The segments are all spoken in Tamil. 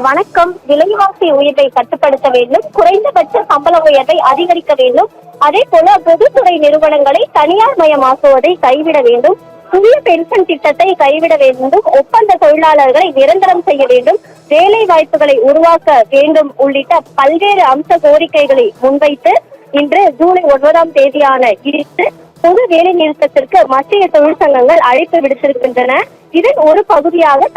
வணக்கம். விலைவாசி உயர்வை கட்டுப்படுத்த வேண்டும், குறைந்தபட்ச சம்பள உயர்வை அதிகரிக்க வேண்டும், அதே போல பொதுத்துறை நிறுவனங்களை தனியார் மயமாக்குவதை கைவிட வேண்டும், புதிய பென்ஷன் திட்டத்தை கைவிட வேண்டும், ஒப்பந்த தொழிலாளர்களை நிரந்தரம் செய்ய வேண்டும், வேலை வாய்ப்புகளை உருவாக்க வேண்டும் உள்ளிட்ட பல்வேறு அம்ச கோரிக்கைகளை முன்வைத்து இன்று ஜூலை 9ஆம் தேதியான இன்று பொது வேலை நிறுத்தத்திற்கு மத்திய தொழிற்சங்கங்கள் அழைப்பு விடுத்திருக்கின்றன. இதன் ஒரு பகுதியாக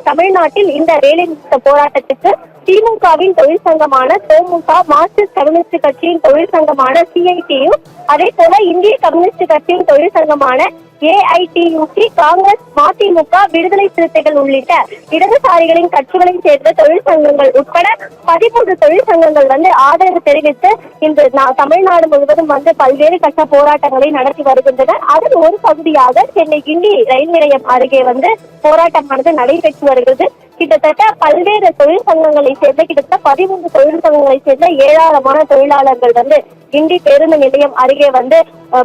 தமிழ்நாட்டில் இந்த வேலை நிறுத்த போராட்டத்துக்கு திமுகவின் தொழிற்சங்கமான தோமுக, மார்க்சிஸ்ட் கம்யூனிஸ்ட் கட்சியின் தொழிற்சங்கமான CITU, அதே போல இந்திய கம்யூனிஸ்ட் கட்சியின் தொழிற்சங்கமான AITUC, காங்கிரஸ், மதிமுக, விடுதலை சிறுத்தைகள் உள்ளிட்ட இடதுசாரிகளின் கட்சிகளைச் சேர்ந்த தொழிற்சங்கங்கள் உட்பட 13 தொழிற்சங்கங்கள் ஆதரவு தெரிவித்து இன்று தமிழ்நாடு முழுவதும் பல்வேறு கட்ட போராட்டங்களை நடத்தி வருகின்றனர். அதன் ஒரு பகுதியாக சென்னை கிண்டி ரயில் நிலையம் அருகே போராட்டமானது நடைபெற்று வருகிறது. கிட்டத்தட்ட பல்வேறு தொழிற்சங்கங்களை சேர்ந்த கிட்டத்தட்ட 13 தொழிற்சங்கங்களை சேர்ந்த ஏராளமான தொழிலாளர்கள் கிண்டி பேருந்து நிலையம் அருகே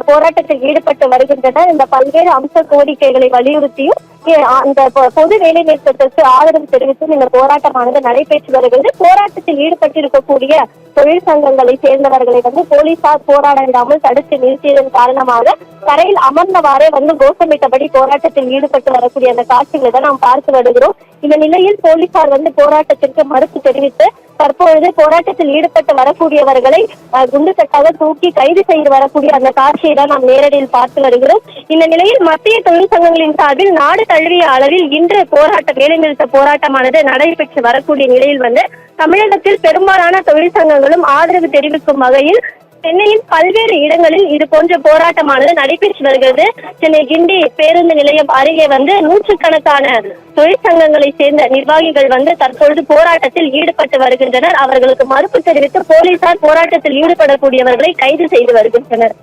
போராட்டத்தில் ஈடுபட்டு வருகின்றனர். இந்த பல்வேறு அம்ச கோரிக்கைகளை வலியுறுத்தியும் அந்த பொது வேலை நிறுத்தத்திற்கு ஆதரவு தெரிவித்தும் இந்த போராட்டமானது நடைபெற்று வருகிறது. போராட்டத்தில் ஈடுபட்டிருக்கக்கூடிய தொழிற்சங்கங்களை சேர்ந்தவர்களை போலீசார் போராட விடாமல் தடுத்து நிறுத்தியதன் காரணமாக தரையில் அமர்ந்தவாறே கோஷமிட்டபடி போராட்டத்தில் ஈடுபட்டு வரக்கூடிய அந்த காட்சிகளை தான் நாம் பார்த்து வருகிறோம். இந்த நிலையில் போலீசார் போராட்டத்திற்கு மறுப்பு தெரிவித்து தற்பொழுது போராட்டத்தில் ஈடுபட்டு வரக்கூடியவர்களை குண்டு கட்டாக தூக்கி கைது செய்து வரக்கூடிய அந்த காட்சியை தான் நாம் நேரடியில் பார்த்து வருகிறோம். இந்த நிலையில் மத்திய தொழிற்சங்கங்களின் சார்பில் நாடு தழுவிய அளவில் இன்று வேலைநிறுத்த போராட்டமானது நடைபெற்று வரக்கூடிய நிலையில் தமிழகத்தில் பெரும்பாலான தொழிற்சங்கங்களும் ஆதரவு தெரிவிக்கும் வகையில் சென்னையின் பல்வேறு இடங்களில் இது போன்ற போராட்டமானது நடைபெற்று வருகிறது. சென்னை கிண்டி பேருந்து நிலையம் அருகே நூற்றுக்கணக்கான தொழிற்சங்கங்களை சேர்ந்த நிர்வாகிகள் தற்பொழுது போராட்டத்தில் ஈடுபட்டு வருகின்றனர். அவர்களுக்கு மறுப்பு தெரிவித்து போலீசார் போராட்டத்தில் ஈடுபடக்கூடியவர்களை கைது செய்து வருகின்றனர்.